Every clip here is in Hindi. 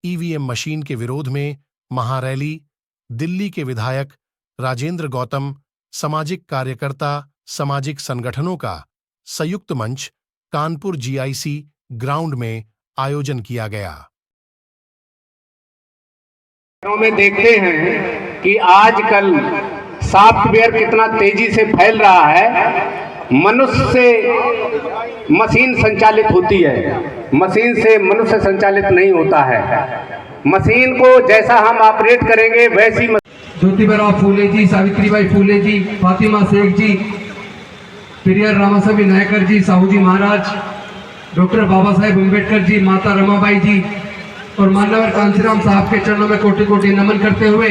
ईवीएम मशीन के विरोध में महारैली, दिल्ली के विधायक राजेंद्र गौतम, सामाजिक कार्यकर्ता, सामाजिक संगठनों का संयुक्त मंच, कानपुर जीआईसी ग्राउंड में आयोजन किया गया। में देखते हैं कि आजकल सॉफ्टवेयर कितना तेजी से फैल रहा है। मनुष्य से मशीन संचालित होती है, मशीन से मनुष्य संचालित नहीं होता है। मशीन को जैसा हम ऑपरेट करेंगे वैसी ज्योतिबा फूले जी, सावित्रीबाई फूले जी, फातिमा शेख जी, पेरियार रामासाहेब नायकर जी, साहू जी महाराज, डॉक्टर बाबा साहेब अम्बेडकर जी, माता रमाबाई जी और मान्यवर कांशीराम साहब के चरणों में कोटि कोटि नमन करते हुए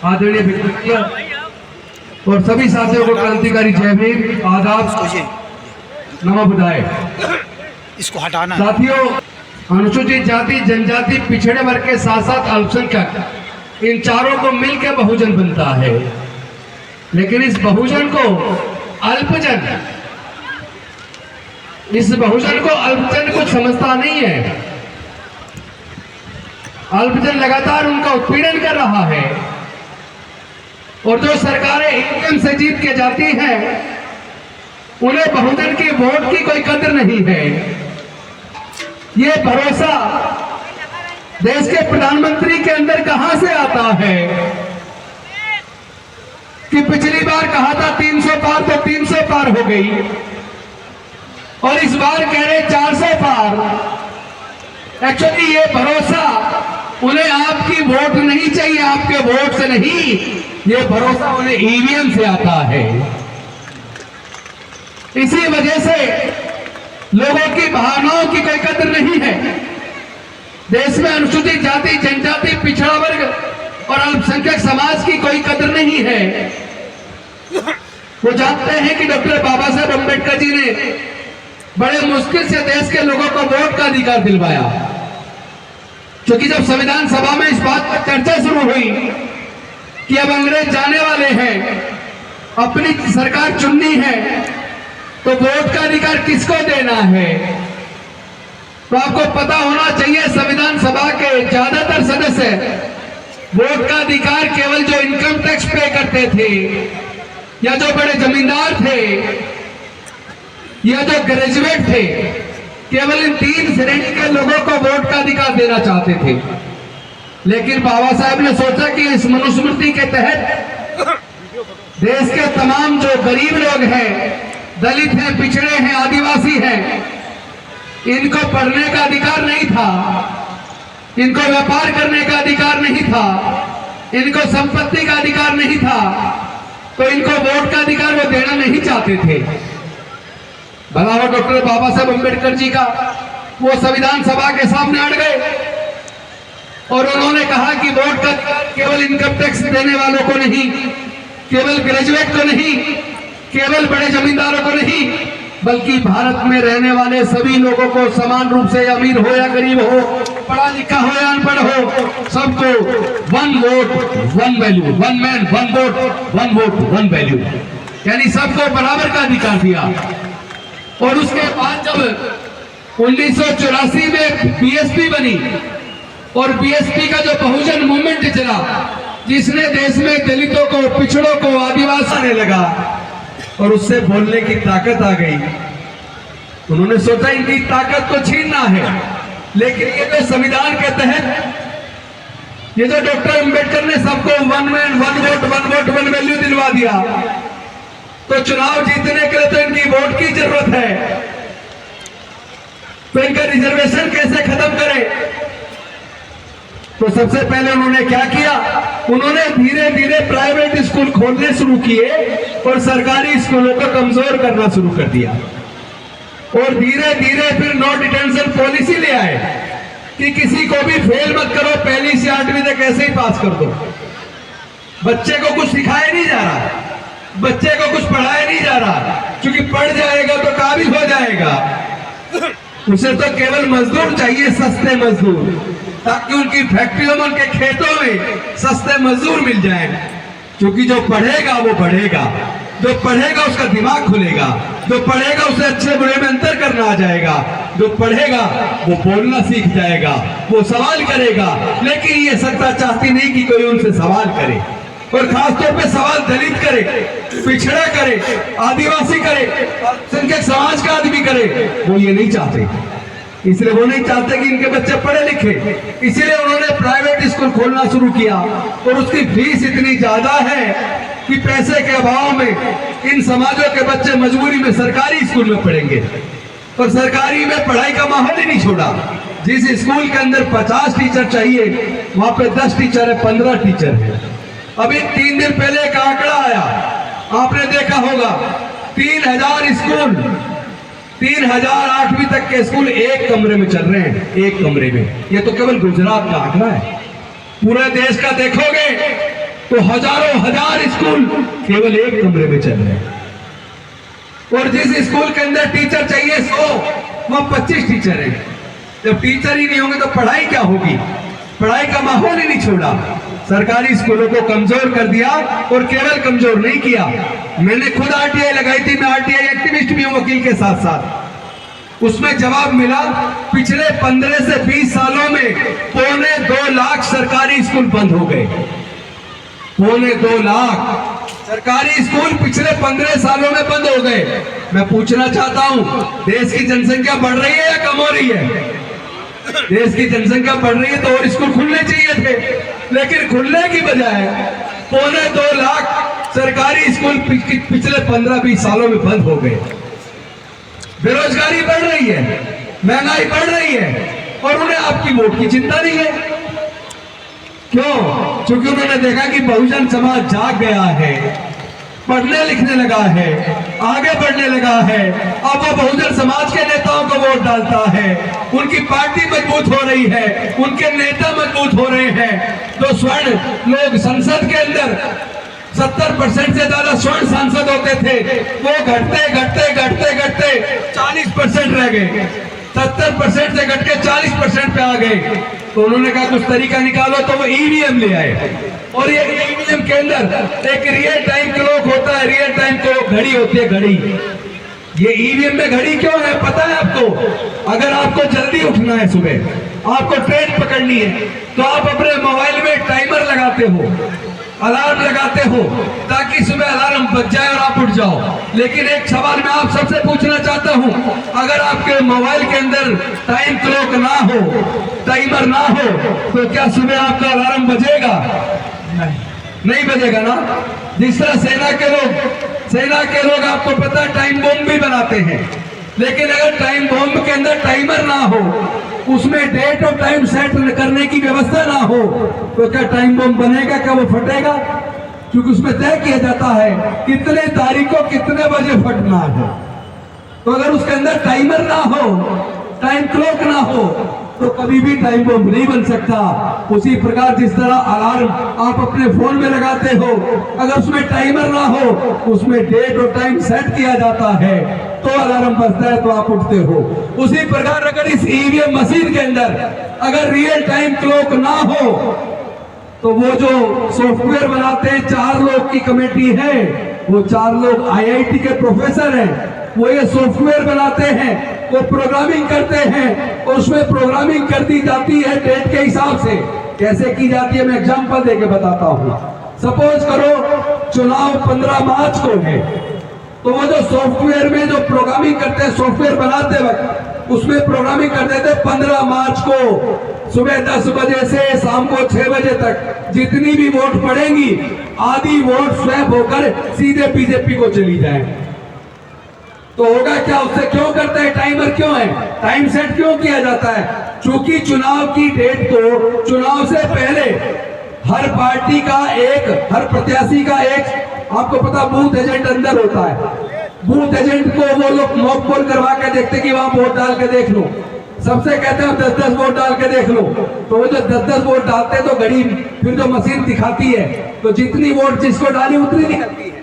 आदरणीय विद्यार्थियों और सभी साथियों को क्रांतिकारी जय भीम, आदाब, नमो बुधाय। इसको हटाना साथियों, अनुसूचित जाति, जनजाति, पिछड़े वर्ग के साथ साथ अल्पसंख्यक, इन चारों को मिलकर बहुजन बनता है। लेकिन इस बहुजन को अल्पजन, इस बहुजन को अल्पजन कुछ समझता नहीं है। अल्पजन लगातार उनका उत्पीड़न कर रहा है और जो सरकारें ईवीएम से जीत के जाती हैं उन्हें बहुजन की वोट की कोई कदर नहीं है। ये भरोसा देश के प्रधानमंत्री के अंदर कहां से आता है कि पिछली बार कहा था 300 पार तो 300 पार हो गई और इस बार कह रहे 400 पार। एक्चुअली ये भरोसा उन्हें आपकी वोट नहीं चाहिए, आपके वोट से नहीं, ये भरोसा उन्हें ईवीएम से आता है। इसी वजह से लोगों की भावनाओं की कोई कदर नहीं है। देश में अनुसूचित जाति, जनजाति, पिछड़ा वर्ग और अल्पसंख्यक समाज की कोई कदर नहीं है। वो जानते हैं कि डॉक्टर बाबा साहेब अम्बेडकर जी ने बड़े मुश्किल से देश के लोगों को वोट का अधिकार दिलवाया, क्योंकि जब संविधान सभा में इस बात पर चर्चा शुरू हुई कि अब अंग्रेज जाने वाले हैं, अपनी सरकार चुननी है, तो वोट का अधिकार किसको देना है। तो आपको पता होना चाहिए संविधान सभा के ज्यादातर सदस्य वोट का अधिकार केवल जो इनकम टैक्स पे करते थे या जो बड़े जमींदार थे या जो ग्रेजुएट थे, केवल इन 3 श्रेणी के लोगों को वोट का अधिकार देना चाहते थे। लेकिन बाबा साहब ने सोचा कि इस मनुस्मृति के तहत देश के तमाम जो गरीब लोग हैं, दलित हैं, पिछड़े हैं, आदिवासी हैं, इनको पढ़ने का अधिकार नहीं था, इनको व्यापार करने का अधिकार नहीं था, इनको संपत्ति का अधिकार नहीं था, तो इनको वोट का अधिकार वो देना नहीं चाहते थे। भला वो डॉक्टर बाबा साहेब अम्बेडकर जी का वो संविधान सभा के सामने अड़ गए और उन्होंने कहा कि वोट का केवल इनकम टैक्स देने वालों को नहीं, केवल ग्रेजुएट को नहीं, केवल बड़े जमींदारों को नहीं, बल्कि भारत में रहने वाले सभी लोगों को समान रूप से, अमीर हो या गरीब हो, पढ़ा लिखा हो या अनपढ़ हो, सबको 1 vote 1 value, 1 man 1 vote 1 vote 1 value, यानी सबको बराबर का अधिकार दिया। और उसके बाद जब 1984 में बीएसपी बनी और बीएसपी का जो बहुजन मूवमेंट चला, जिसने देश में दलितों को, पिछड़ों को, आदिवासी आने लगा और उससे बोलने की ताकत आ गई, उन्होंने सोचा इनकी ताकत को छीनना है। लेकिन ये जो संविधान के तहत ये जो डॉक्टर अम्बेडकर ने सबको 1 मैन 1 वोट 1 वोट 1 वैल्यू दिलवा दिया, तो चुनाव जीतने के लिए तो इनकी वोट की जरूरत है। तो इनका रिजर्वेशन कैसे खत्म करें? तो सबसे पहले उन्होंने क्या किया, उन्होंने धीरे धीरे प्राइवेट स्कूल खोलने शुरू किए और सरकारी स्कूलों को कमजोर करना शुरू कर दिया। और धीरे धीरे फिर नो डिटेंशन पॉलिसी ले आए कि किसी को भी फेल मत करो, पहली से 8वीं तक ऐसे ही पास कर दो। बच्चे को कुछ सिखाया नहीं जा रहा, बच्चे को कुछ पढ़ाया नहीं जा रहा, क्योंकि पढ़ जाएगा तो काबिल हो जाएगा, उसे तो केवल मजदूर चाहिए, सस्ते मजदूर, ताकि उनकी फैक्ट्रियों में, उनके खेतों में सस्ते मजदूर मिल जाए। क्योंकि जो पढ़ेगा वो बढ़ेगा, जो पढ़ेगा उसका दिमाग खुलेगा, जो पढ़ेगा उसे अच्छे बुरे में अंतर करना आ जाएगा। जो पढ़ेगा वो बोलना सीख जाएगा, वो सवाल करेगा। लेकिन ये सत्ता चाहती नहीं कि कोई उनसे सवाल करे, और खासतौर पे सवाल दलित करे, पिछड़ा करे, आदिवासी करे, अल्पसंख्यक समाज का आदमी करे। वो ये नहीं चाहते, इसलिए वो नहीं चाहते कि इनके बच्चे पढ़े लिखे। इसीलिए उन्होंने प्राइवेट स्कूल खोलना शुरू किया, और उसकी फीस इतनी ज्यादा है कि पैसे के अभाव में इन समाजों के बच्चे मजबूरी में सरकारी स्कूल में पढ़ेंगे, और सरकारी में पढ़ाई का माहौल ही नहीं छोड़ा। जिस स्कूल के अंदर 50 टीचर चाहिए, वहां पे 10 टीचर है, 15 टीचर है। अभी 3 दिन पहले एक आंकड़ा आया, आपने देखा होगा, 3000 स्कूल, 3000 8वीं तक के स्कूल एक कमरे में चल रहे हैं, एक कमरे में। ये तो केवल गुजरात का आंकड़ा है। पूरे देश का देखोगे तो हजारों हजार स्कूल केवल एक कमरे में चल रहे हैं। और जिस स्कूल के अंदर टीचर चाहिए 100, वहां 25 टीचर हैं। जब टीचर ही नहीं होंगे तो पढ़ाई क्या होगी? पढ़ाई का माहौल ही नहीं छोड़ा। सरकारी स्कूलों को कमजोर कर दिया, और केवल कमजोर नहीं किया, मैंने खुद आरटीआई लगाई थी, मैं आरटीआई एक्टिविस्ट भी हूं वकील के साथ साथ। उसमें जवाब मिला, पिछले 15 से 20 सालों में 2.25 लाख सरकारी स्कूल बंद हो गए। 2.25 लाख सरकारी स्कूल पिछले 15 सालों में बंद हो गए। मैं पूछना चाहता हूं, देश की जनसंख्या बढ़ रही है या कम हो रही है? देश की जनसंख्या बढ़ रही है तो और स्कूल खुलने चाहिए थे, लेकिन खुलने की बजाय 2.25 लाख सरकारी स्कूल पिछले 15-20 सालों में बंद हो गए। बेरोजगारी बढ़ रही है, महंगाई बढ़ रही है, और उन्हें आपकी वोट की चिंता नहीं है। क्यों? क्योंकि उन्होंने देखा कि बहुजन समाज जाग गया है, पढ़ने लिखने लगा है, आगे बढ़ने लगा है। अब वो बहुजन समाज के नेताओं को वोट डालता है, उनकी पार्टी मजबूत हो रही है, उनके नेता मजबूत हो रहे हैं। जो स्वर्ण लोग संसद के अंदर 70% से ज्यादा स्वर्ण सांसद होते थे, वो घटते घटते घटते घटते 40% रह गए। 70% से घट के 40% पे आ गए। तो उन्होंने कहा कुछ तरीका निकालो, तो वो ईवीएम ले आए। और ये ईवीएम के अंदर एक रियल टाइम क्लॉक होता है, रियल टाइम क्लॉक घड़ी होती है, घड़ी। ये ईवीएम में घड़ी क्यों है पता है आपको? अगर आपको जल्दी उठना है, सुबह आपको ट्रेन पकड़नी है, तो आप अपने मोबाइल में टाइमर लगाते हो, अलार्म लगाते हो, ताकि सुबह अलार्म बज जाए और आप उठ जाओ। लेकिन एक सवाल मैं आप सबसे पूछना चाहता हूं, अगर आपके मोबाइल के अंदर टाइम क्लॉक ना हो, टाइमर ना हो, तो क्या सुबह आपका अलार्म बजेगा? नहीं बजेगा ना। जिस तरह सेना के लोग आपको पता है टाइम बॉम्ब भी बनाते हैं, लेकिन अगर टाइम बॉम्ब के अंदर टाइमर ना हो, उसमें डेट और टाइम सेट करने की व्यवस्था ना हो, तो क्या टाइम बम बनेगा? क्या वो फटेगा? क्योंकि उसमें तय किया जाता है कितने तारीख को कितने बजे फटना है। तो अगर उसके अंदर टाइमर ना हो, टाइम क्लॉक ना हो, तो कभी भी टाइम बम नहीं बन सकता। उसी प्रकार जिस तरह अलार्म आप अपने फोन में लगाते हो, अगर उसमें टाइमर ना हो, उसमें डेट और टाइम सेट किया जाता है, तो अलार्म बजता है तो आप उठते हो। उसी प्रकार अगर इस ईवीएम मशीन के अंदर अगर रियल टाइम क्लॉक ना हो, तो वो जो सॉफ्टवेयर बनाते हैं, 4 लोग की कमेटी है, वो 4 लोग आईआईटी के प्रोफेसर हैं, वो ये सॉफ्टवेयर बनाते हैं, वो प्रोग्रामिंग करते हैं, और उसमें प्रोग्रामिंग कर दी जाती है डेट के हिसाब से। कैसे की जाती है मैं एग्जांपल देके बताता हूँ। सपोज करो चुनाव 15 मार्च को है, तो वो जो सॉफ्टवेयर में जो प्रोग्रामिंग करते हैं, सॉफ्टवेयर बनाते वक्त उसमें प्रोग्रामिंग कर देते हैं 15 मार्च को सुबह 10 बजे से शाम को 6 बजे तक जितनी भी वोट पड़ेंगी, आधी वोट स्वैप होकर सीधे बीजेपी को चली जाए। तो होगा क्या? उससे क्यों करते हैं? टाइमर क्यों है? टाइम सेट क्यों किया जाता है? क्योंकि चुनाव की डेट को चुनाव से पहले हर पार्टी का हर प्रत्याशी का आपको पता बूथ एजेंट अंदर होता है। बूथ एजेंट को वो लोग मॉक पोल करवा के देखते कि वहां वोट डाल के देख लो। सबसे कहते हैं 10-10 वोट डाल के देख लो। तो वो जो 10-10 वोट डालते तो घड़ी फिर जो मशीन दिखाती है, तो जितनी वोट जिसको डाली उतनी निकलती है।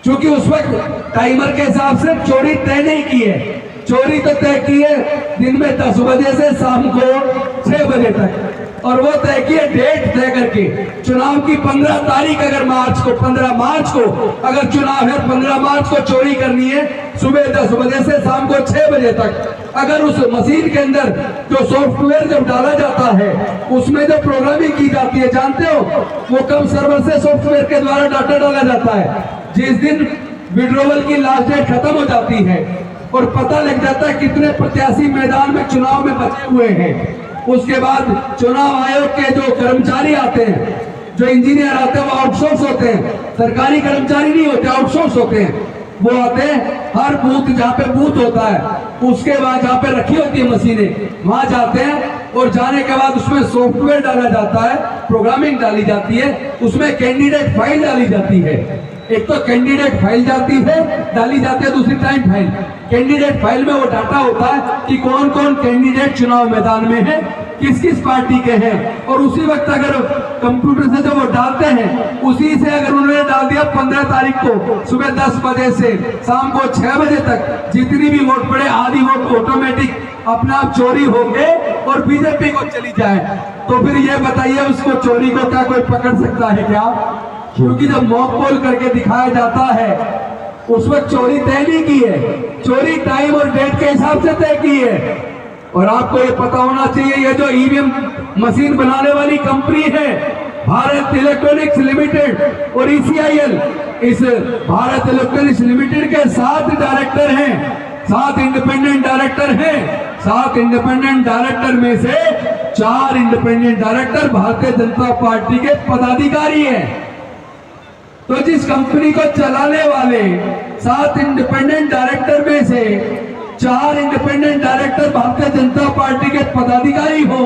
क्योंकि उस वक्त टाइमर के हिसाब से चोरी तय नहीं की है। चोरी तो तय की है दिन में 10 बजे से शाम को 6 बजे तक। और वो तय किए डेट तय करके चुनाव की 15 तारीख, अगर 15 मार्च को अगर चुनाव है, 15 मार्च को चोरी करनी है सुबह 10 बजे से शाम को 6 बजे तक। अगर उस मशीन के अंदर जो सॉफ्टवेयर जब डाला जाता है उसमें जो प्रोग्रामिंग की जाती है, जानते हो वो कब सर्वर से सॉफ्टवेयर के द्वारा डाटा डाला जाता है? जिस दिन विड्रॉवल की लास्ट डेट खत्म हो जाती है और पता लग जाता है कितने प्रत्याशी मैदान में चुनाव में बचे हुए हैं। उसके बाद चुनाव आयोग के जो कर्मचारी आते हैं, जो इंजीनियर आते हैं, वो आउटसोर्स होते हैं, सरकारी कर्मचारी नहीं होते, आउटसोर्स होते हैं। वो आते हैं हर बूथ, जहाँ पे बूथ होता है उसके बाद जहाँ पे रखी होती है मशीनें, वहां जाते हैं और जाने के बाद उसमें सॉफ्टवेयर डाला जाता है, प्रोग्रामिंग डाली जाती है, उसमें कैंडिडेट फाइल डाली जाती है। एक तो कैंडिडेट फाइल डाली जाती है, दूसरी टाइम फाइल। कैंडिडेट फाइल में वो डाटा होता है कि कौन कौन कैंडिडेट चुनाव मैदान में है, किस किस पार्टी के हैं, और उसी वक्त अगर कंप्यूटर से जब वो डालते हैं, उसी से अगर उन्होंने डाल दिया 15 तारीख को सुबह 10 बजे से शाम को 6 बजे तक, जितनी भी वोट पड़े आधी वोट ऑटोमेटिक अपने आप चोरी होंगे और बीजेपी को चली जाए। तो फिर ये बताइए उसको चोरी को क्या कोई पकड़ सकता है क्या? क्योंकि जब मॉक पोल करके दिखाया जाता है उस वक्त चोरी तय नहीं की है, चोरी टाइम और डेट के हिसाब से तय की है। और आपको ये पता होना चाहिए, ये जो ईवीएम मशीन बनाने वाली कंपनी है भारत इलेक्ट्रॉनिक्स लिमिटेड और ECIL, इस भारत इलेक्ट्रॉनिक्स लिमिटेड के 7 डायरेक्टर हैं, 7 इंडिपेंडेंट डायरेक्टर हैं। 7 इंडिपेंडेंट डायरेक्टर में से 4 independent director Bharatiya Janata party के पदाधिकारी हैं। तो जिस कंपनी को चलाने वाले 7 इंडिपेंडेंट डायरेक्टर में से 4 independent director Bharatiya Janata party के पदाधिकारी हो,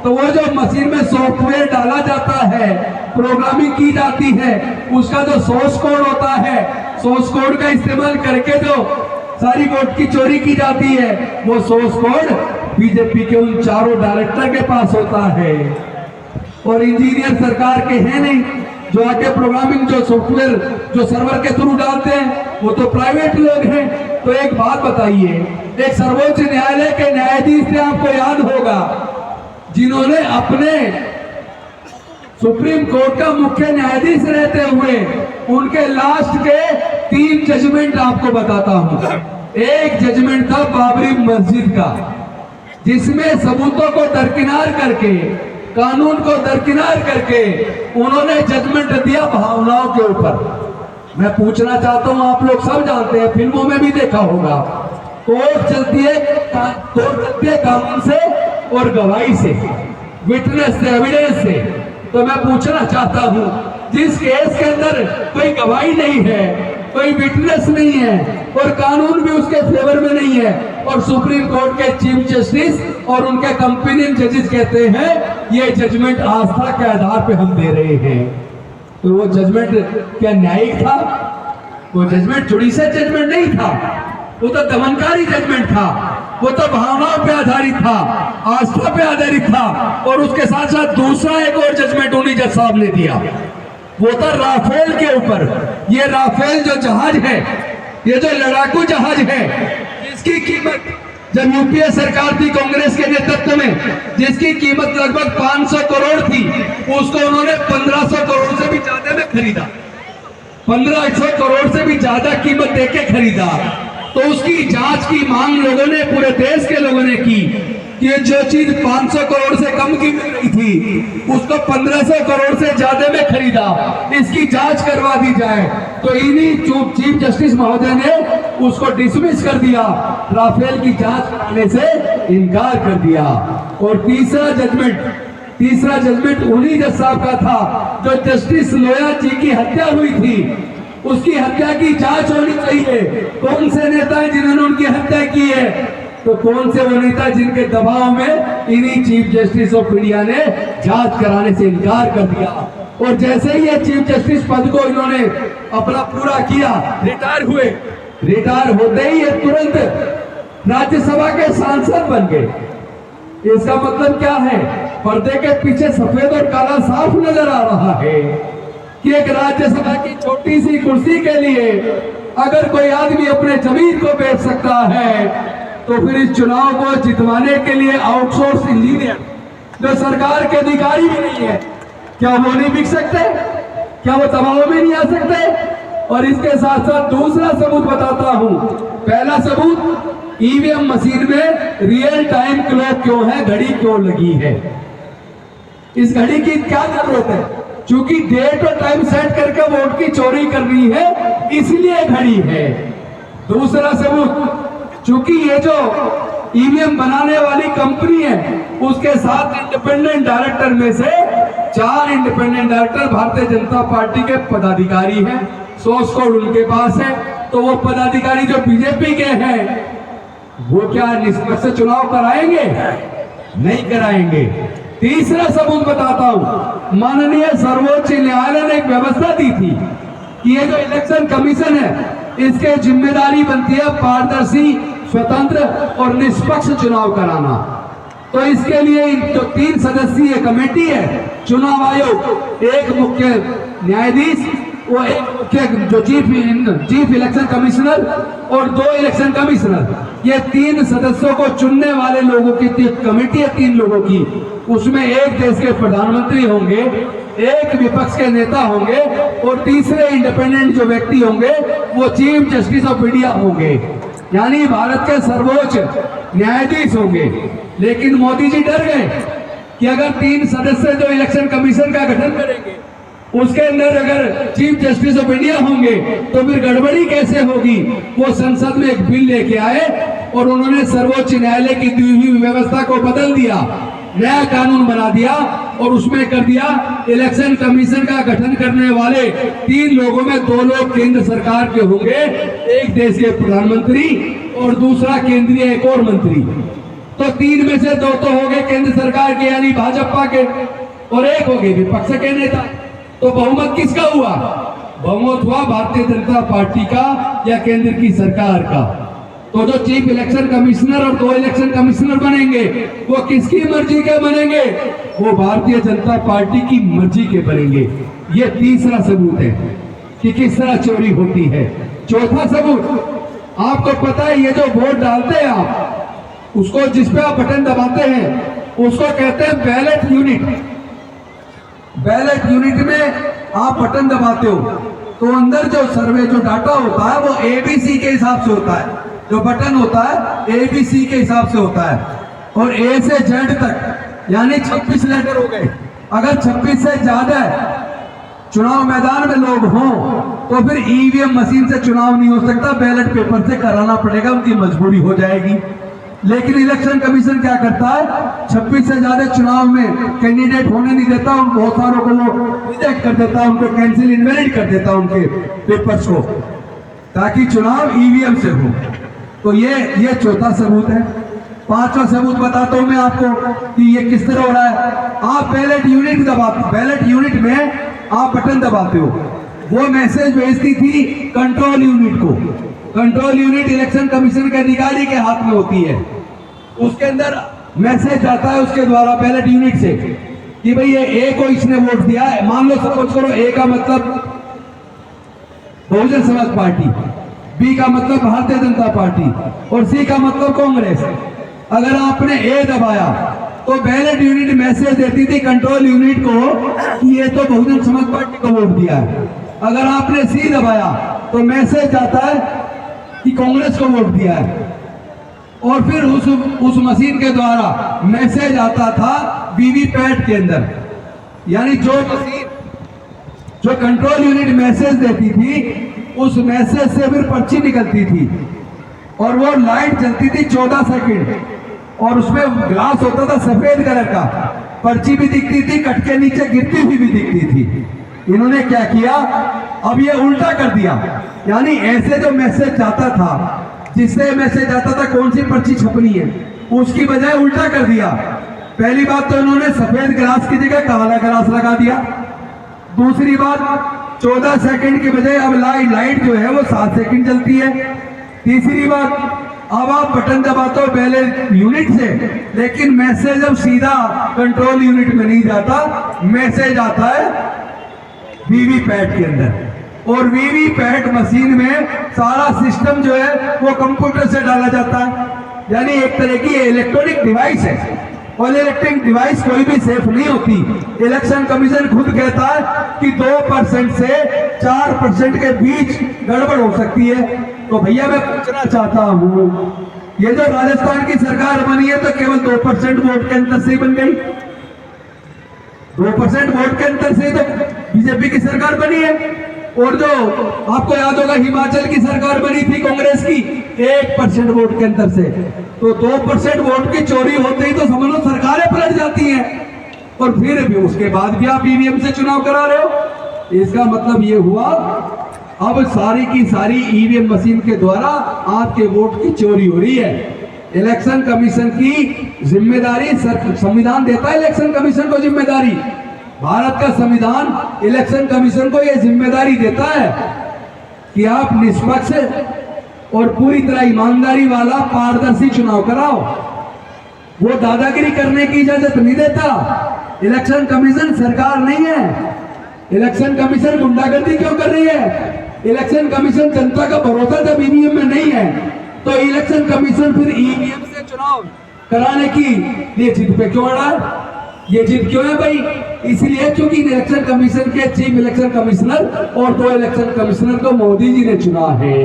तो वो जो मशीन में सॉफ्टवेयर डाला जाता है, प्रोग्रामिंग की जाती है, उसका जो सोर्स कोड होता है, सोर्स कोड का इस्तेमाल करके जो सारी वोट की चोरी की जाती है, वो सोर्स कोड बीजेपी के उन 4 डायरेक्टर के पास होता है। और इंजीनियर सरकार के हैं नहीं, जो आके प्रोग्रामिंग जो सॉफ्टवेयर जो सर्वर के थ्रू डालते हैं वो तो प्राइवेट लोग हैं। तो एक बात बताइए, एक सर्वोच्च न्यायालय के न्यायाधीश थे, आपको याद होगा, जिन्होंने अपने सुप्रीम कोर्ट का मुख्य न्यायाधीश रहते हुए उनके लास्ट के 3 जजमेंट आपको बताता हूं। एक जजमेंट था बाबरी मस्जिद का, जिसमें सबूतों को दरकिनार करके, कानून को दरकिनार करके उन्होंने जजमेंट दिया भावनाओं के ऊपर। मैं पूछना चाहता हूं, आप लोग सब जानते हैं, फिल्मों में भी देखा होगा, कोर्ट चलती है कानून से और गवाही से, विटनेस से, एविडेंस से। तो मैं पूछना चाहता हूं, जिस केस के अंदर कोई गवाही नहीं है, कोई विटनेस नहीं है और कानून भी उसके फेवर में नहीं है, और सुप्रीम कोर्ट के चीफ जस्टिस और उनके कंपेनियन जजेस कहते हैं ये जजमेंट आस्था के आधार पे हम दे रहे हैं, तो वो जजमेंट क्या न्यायिक था? वो जजमेंट जुडिशियल जजमेंट नहीं था, वो तो दमनकारी जजमेंट था, वो तो भावनाओं पे आधारित था, आस्था पे आधारित था। और उसके साथ साथ दूसरा एक और जजमेंट उन्हीं जज साहब ने दिया, वो था राफेल के ऊपर। ये राफेल जो जहाज है, ये जो लड़ाकू जहाज है, जिसकी कीमत जब यूपीए सरकार थी कांग्रेस के नेतृत्व में, जिसकी कीमत लगभग 500 करोड़ थी, उसको उन्होंने 1500 करोड़ से भी ज्यादा में खरीदा, 1500 करोड़ से भी ज्यादा कीमत देके खरीदा। तो उसकी जांच की मांग लोगों ने, पूरे देश के लोगों ने की कि जो चीज 500 करोड़ से कम की मिल रही थी उसको 1500 करोड़ से ज्यादा में खरीदा, इसकी जांच करवा दी जाए। तो इन्हीं चीफ जस्टिस महोदय ने उसको डिसमिस कर दिया, राफेल की जांच कराने से इनकार कर दिया। और तीसरा जजमेंट उन्हीं जज साहब का था, जो जस्टिस लोया जी की हत्या हुई थी, उसकी हत्या की जांच होनी चाहिए। कौन से नेता हैं जिन्होंने उनकी हत्या की है? तो कौन से वो नेता जिनके दबाव में इन्हीं चीफ जस्टिस ऑफ इंडिया ने जांच कराने से इनकार कर दिया। और जैसे ही ये चीफ जस्टिस पद को इन्होंने अपना पूरा किया, रिटायर होते ही ये तुरंत राज्यसभा के सांसद बन गए। इसका मतलब क्या है? पर्दे के पीछे सफेद और काला साफ नजर आ रहा है कि एक राज्यसभा की छोटी सी कुर्सी के लिए अगर कोई आदमी अपने जमीन को बेच सकता है, तो फिर इस चुनाव को जितवाने के लिए आउटसोर्स इंजीनियर जो सरकार के अधिकारी भी नहीं है, क्या वो नहीं बिक सकते? क्या वो दबाव में नहीं आ सकते? और इसके साथ साथ दूसरा सबूत बताता हूं। पहला सबूत, ईवीएम मशीन में रियल टाइम क्लॉक क्यों है, घड़ी क्यों लगी है? इस घड़ी की क्या जरूरत है? क्योंकि डेट और टाइम सेट करके वोट की चोरी करनी है, इसलिए घड़ी है। दूसरा सबूत, क्योंकि ये जो ईवीएम बनाने वाली कंपनी है, उसके साथ इंडिपेंडेंट डायरेक्टर में से 4 independent director Bharatiya Janata party के पदाधिकारी हैं, सोर्स कोड उनके पास है। तो वो पदाधिकारी जो बीजेपी के हैं, वो क्या निष्पक्ष चुनाव कराएंगे? नहीं कराएंगे। तीसरा सबूत बताता हूं, माननीय सर्वोच्च न्यायालय ने एक व्यवस्था दी थी कि ये जो इलेक्शन कमीशन है, इसके जिम्मेदारी बनती है पारदर्शी, स्वतंत्र और निष्पक्ष चुनाव कराना। तो इसके लिए जो 3 सदस्यीय कमेटी है चुनाव आयोग, एक मुख्य न्यायाधीश, वो एक मुख्य जो चीफ इलेक्शन कमिश्नर और 2 इलेक्शन कमिश्नर, ये 3 सदस्यों को चुनने वाले लोगों की कमेटी है, 3 लोगों की। उसमें एक देश के प्रधानमंत्री होंगे, एक विपक्ष के नेता होंगे और तीसरे इंडिपेंडेंट जो व्यक्ति होंगे वो चीफ जस्टिस ऑफ इंडिया होंगे, यानी भारत के सर्वोच्च न्यायाधीश होंगे। लेकिन मोदी जी डर गए कि अगर 3 सदस्य जो इलेक्शन कमीशन का गठन करेंगे, उसके अंदर अगर चीफ जस्टिस ऑफ इंडिया होंगे तो फिर गड़बड़ी कैसे होगी। वो संसद में एक बिल लेके आए और उन्होंने सर्वोच्च न्यायालय की दी हुई व्यवस्था को बदल दिया, नया कानून बना दिया और उसमें कर दिया इलेक्शन कमीशन का गठन करने वाले 3 लोगों में 2 लोग केंद्र सरकार के होंगे, एक देश के प्रधानमंत्री और दूसरा केंद्रीय एक और मंत्री। तो 3 में से 2 तो हो गए केंद्र सरकार के यानी भाजपा के और एक हो गए विपक्ष के नेता। तो बहुमत किसका हुआ? बहुमत हुआ भारतीय जनता पार्टी का या केंद्र की सरकार का। तो जो चीफ इलेक्शन कमिश्नर और 2 इलेक्शन कमिश्नर बनेंगे वो किसकी मर्जी के बनेंगे? वो भारतीय जनता पार्टी की मर्जी के बनेंगे। ये तीसरा सबूत है कि किस तरह चोरी होती है। चौथा सबूत, आपको पता है ये जो वोट डालते हैं आप, उसको जिस पे आप बटन दबाते हैं उसको कहते हैं बैलेट यूनिट। बैलेट यूनिट में आप बटन दबाते हो तो अंदर जो सर्वे जो डाटा होता है वो एबीसी के हिसाब से होता है। जो बटन होता है एबीसी के हिसाब से होता है और ए से जेड तक यानी 26 लेटर हो गए। अगर 26 से ज्यादा चुनाव मैदान में लोग हों तो फिर ईवीएम मशीन से चुनाव नहीं हो सकता, बैलेट पेपर से कराना पड़ेगा, उनकी मजबूरी हो जाएगी। लेकिन इलेक्शन कमीशन क्या करता है, 26 से ज्यादा चुनाव में कैंडिडेट होने नहीं देता, उन बहुत सारों को वो रिजेक्ट कर देता, उनको कैंसिल इनवैलिड कर देता उनके पेपर्स को, ताकि चुनाव ईवीएम से हो। तो ये चौथा सबूत है। 5वां सबूत बताता हूं मैं आपको कि ये किस तरह हो रहा है। आप बैलेट यूनिट दबाते, बैलेट यूनिट में आप बटन दबाते हो, वो मैसेज भेजती थी कंट्रोल यूनिट को। कंट्रोल यूनिट इलेक्शन कमीशन के अधिकारी के हाथ में होती है। उसके अंदर मैसेज आता है उसके द्वारा बैलेट यूनिट से कि भाई ये ए को इसने वोट दिया है। मान लो सपोज करो ए का मतलब बहुजन समाज पार्टी, बी का मतलब भारतीय जनता पार्टी और सी का मतलब कांग्रेस। अगर आपने ए दबाया तो बैलेट यूनिट मैसेज देती थी कंट्रोल यूनिट को कि ये तो बहुजन समाज पार्टी को वोट दिया है। अगर आपने सी दबाया तो मैसेज आता है कि कांग्रेस को वोट दिया है। और फिर उस मशीन के द्वारा मैसेज आता था वीवीपैट के अंदर, यानी जो मशीन जो कंट्रोल यूनिट मैसेज देती थी उस मैसेज से फिर पर्ची निकलती थी और वो लाइट जलती थी 14 सेकंड और उसमें ग्लास होता था सफेद कलर का, पर्ची भी दिखती थी, कट के नीचे गिरती हुई भी दिखती थी। इन्होंने क्या किया, अब ये उल्टा कर दिया, यानी ऐसे जो मैसेज जाता था, जिससे मैसेज आता था कौन सी पर्ची छपनी है, उसकी बजाय उल्टा कर दिया। पहली बात तो इन्होंने सफेद ग्लास की जगह काला ग्लास लगा दिया। दूसरी बात 14 सेकंड की बजाय अब लाइट जो है वो 7 सेकंड चलती है। तीसरी बात, अब आप बटन दबाते हो बैलेट यूनिट से, लेकिन मैसेज अब सीधा कंट्रोल यूनिट में नहीं जाता, मैसेज आता है वीवीपैट के अंदर और वीवीपैट मशीन में सारा सिस्टम जो है वो कंप्यूटर से डाला जाता है, यानी एक तरह की इलेक्ट्रॉनिक डिवाइस है और इलेक्ट्रिक डिवाइस कोई भी सेफ नहीं होती। इलेक्शन कमीशन खुद कहता है कि 2% से 4% के बीच गड़बड़ हो सकती है। तो भैया मैं पूछना चाहता हूँ, ये जो राजस्थान की सरकार बनी है तो केवल 2% वोट के अंतर से ही बन गई। 2% वोट के अंतर से तो बीजेपी की सरकार बनी है। और जो आपको याद होगा हिमाचल की सरकार बनी थी कांग्रेस की 1% वोट के अंतर से। तो 2% वोट की चोरी होते ही तो समझ लो सरकारें पलट जाती हैं। और फिर भी उसके बाद भी आप ईवीएम से चुनाव करा रहे हो। इसका मतलब ये हुआ अब सारी की सारी ईवीएम मशीन के द्वारा आपके वोट की चोरी हो रही है। इलेक्शन कमीशन की जिम्मेदारी संविधान देता है इलेक्शन कमीशन को जिम्मेदारी। भारत का संविधान इलेक्शन कमीशन को यह जिम्मेदारी देता है कि आप निष्पक्ष और पूरी तरह ईमानदारी वाला पारदर्शी चुनाव कराओ। वो दादागिरी करने की इजाजत नहीं देता। इलेक्शन कमीशन सरकार नहीं है। इलेक्शन कमीशन गुंडागर्दी क्यों कर रही है? इलेक्शन कमीशन जनता का भरोसा जब ईवीएम में नहीं है तो इलेक्शन कमीशन फिर ईवीएम से चुनाव कराने की ये जिद पे क्यों अड़ा है? ये जिद क्यों है भाई? इसलिए क्योंकि इलेक्शन कमीशन के चीफ इलेक्शन कमिश्नर और 2 इलेक्शन कमिश्नर को मोदी जी ने चुना है।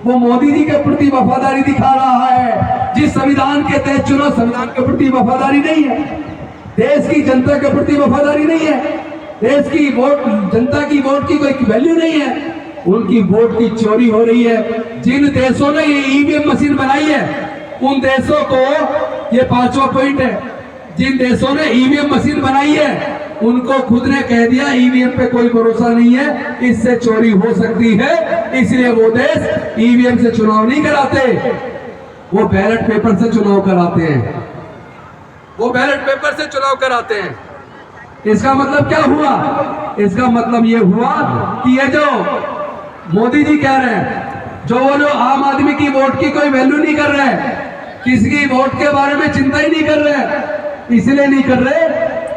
वो मोदी जी के प्रति वफादारी दिखा रहा है। जिस संविधान के तहत चुना, संविधान के प्रति वफादारी नहीं है। देश की जनता के प्रति वफादारी नहीं है। देश की वोट, जनता की वोट की कोई वैल्यू नहीं है। उनकी वोट की चोरी हो रही है। जिन देशों ने ये ईवीएम मशीन बनाई है उन देशों को, ये 5वां पॉइंट है, जिन देशों ने ईवीएम मशीन बनाई है उनको खुद ने कह दिया ईवीएम पे कोई भरोसा नहीं है, इससे चोरी हो सकती है, इसलिए वो देश ईवीएम से चुनाव नहीं कराते, वो बैलेट पेपर से चुनाव कराते हैं। वो बैलेट पेपर से चुनाव कराते हैं। इसका मतलब क्या हुआ? इसका मतलब ये हुआ कि ये जो मोदी जी कह रहे हैं, जो वो लोग आम आदमी की वोट की कोई वैल्यू नहीं कर रहे हैं, किसी की वोट के बारे में चिंता ही नहीं कर रहे। इसलिए नहीं कर रहे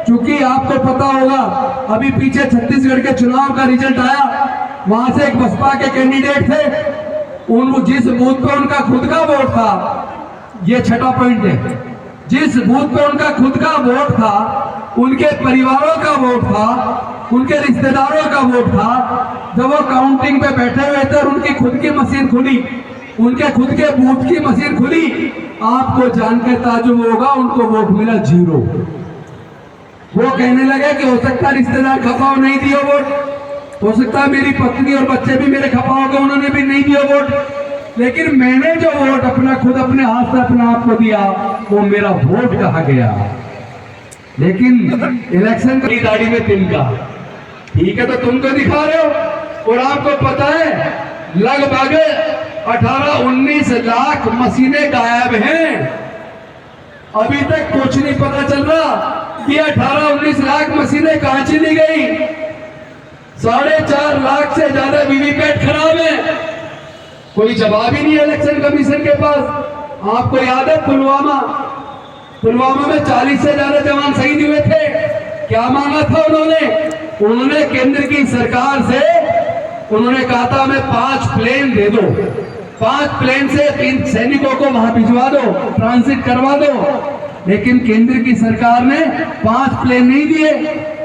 क्योंकि आपको पता होगा अभी पीछे छत्तीसगढ़ के चुनाव का रिजल्ट आया, वहां से एक बसपा के कैंडिडेट थे, जिस बूथ पे उनका खुद का वोट था, ये 6वां पॉइंट है, जिस बूथ पे उनका खुद का वोट था, उनके परिवारों का वोट था, उनके रिश्तेदारों का वोट था, जब वो काउंटिंग पे बैठे हुए थे और उनकी खुद की मशीन खुली, उनके खुद के बूथ की मशीन खुली, आपको जानकर ताजुब होगा उनको वोट मिला 0। वो कहने लगे कि हो सकता है रिश्तेदार खपाओ नहीं दिया वोट, हो सकता है मेरी पत्नी और बच्चे भी मेरे खपा हो गए, उन्होंने भी नहीं दिया वोट, लेकिन मैंने जो वोट अपना खुद अपने हाथ से अपने आप को दिया वो मेरा वोट कहा गया। लेकिन इलेक्शन की दाढ़ी में तिनका, ठीक है, तो तुम तो दिखा रहे हो और आपको पता है लगभग 18-19 लाख मशीनें गायब हैं। अभी तक कुछ नहीं पता चल रहा कि 18-19 लाख मशीनें कहां चली गई। 4.5 लाख से ज्यादा वीवीपैट खराब है, कोई जवाब ही नहीं है इलेक्शन कमीशन के पास। आपको याद है पुलवामा में 40 से ज्यादा जवान शहीद हुए थे। क्या मांगा था उन्होंने केंद्र की सरकार से उन्होंने कहा था हमें 5 प्लेन दे दो, 5 प्लेन से 3 सैनिकों को वहां भिजवा दो, ट्रांजिट करवा दो। लेकिन केंद्र की सरकार ने 5 प्लेन नहीं दिए,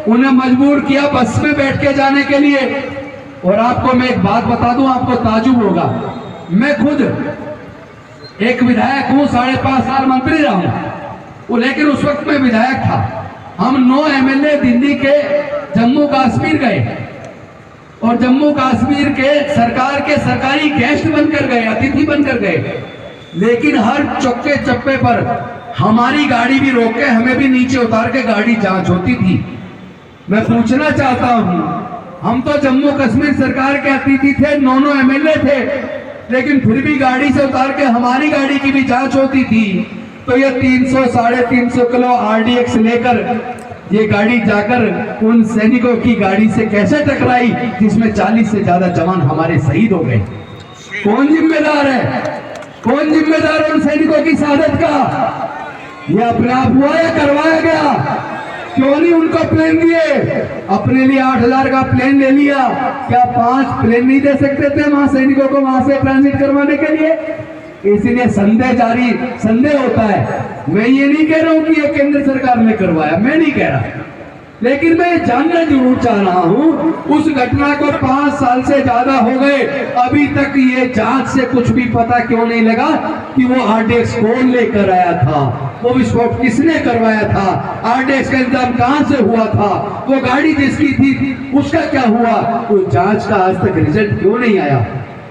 उन्हें मजबूर किया बस में बैठ के जाने के लिए। और आपको मैं एक बात बता दूं, आपको ताजुब होगा, मैं खुद एक विधायक हूं, 5.5 साल मंत्री रहा हूं, लेकिन उस वक्त मैं विधायक था। हम 9 एमएलए दिल्ली के जम्मू कश्मीर गए और जम्मू कश्मीर के सरकार के सरकारी गेस्ट बनकर गए, अतिथि बनकर गए, लेकिन हर चौके चप्पे पर हमारी गाड़ी भी रोक के हमें भी नीचे उतार के गाड़ी जांच होती थी। मैं पूछना चाहता हूं, हम तो जम्मू कश्मीर सरकार के अतिथि थे, 9 एमएलए थे, लेकिन फिर भी गाड़ी से उतार के हमारी गाड़ी की भी जांच होती थी। तो ये 300-350 किलो आरडीएक्स लेकर ये गाड़ी जाकर उन सैनिकों की गाड़ी से कैसे टकराई जिसमें 40 से ज्यादा जवान हमारे शहीद हो गए? कौन जिम्मेदार है? कौन जिम्मेदार है उन सैनिकों की शहादत का? ये अपने आप हुआ या करवाया गया? क्यों नहीं उनको प्लेन दिए? अपने लिए 8,000 का प्लेन ले लिया, क्या 5 प्लेन नहीं दे सकते थे वहां सैनिकों को वहां से ट्रांजिट करवाने के लिए? इसलिए संदेह होता है। मैं ये नहीं कह रहा हूं कि ये केंद्र सरकार ने करवाया, मैं नहीं कह रहा, लेकिन मैं ये जानना जरूर चाह रहा हूं उस घटना को 5 साल से ज्यादा हो गए, अभी तक ये जांच से कुछ भी पता क्यों नहीं लगा कि वो RDX कौन लेकर आया था, वो विस्फोट किसने करवाया था, RDX का इंतजाम कहां से हुआ था, वो गाड़ी जिसकी थी उसका क्या हुआ, तो जांच का आज तक रिजल्ट क्यों नहीं आया।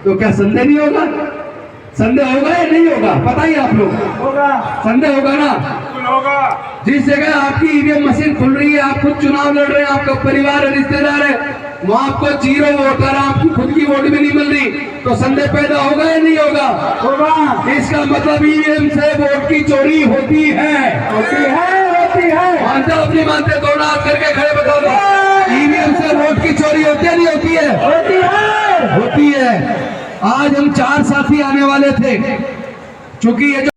तो क्या संदेह नहीं होगा? संदेह होगा या नहीं होगा? बताइए आप लोग। होगा, संदेह होगा ना? होगा। जिस जगह आपकी ईवीएम मशीन खुल रही है, आप खुद चुनाव लड़ रहे हैं, आपका परिवार है, रिश्तेदार है, वहां आपको 0 वोट आ रहा, आपकी खुद की वोट भी नहीं मिल रही, तो संदेह पैदा होगा या नहीं होगा? होगा। इसका मतलब ईवीएम से वोट की चोरी होती है। मानते हो अपनी मानते, दोनों हाथ करके खड़े बता दो, ईवीएम से वोट की चोरी होती है नहीं होती है? होती है। आज हम 4 साथी आने वाले थे, चूंकि ये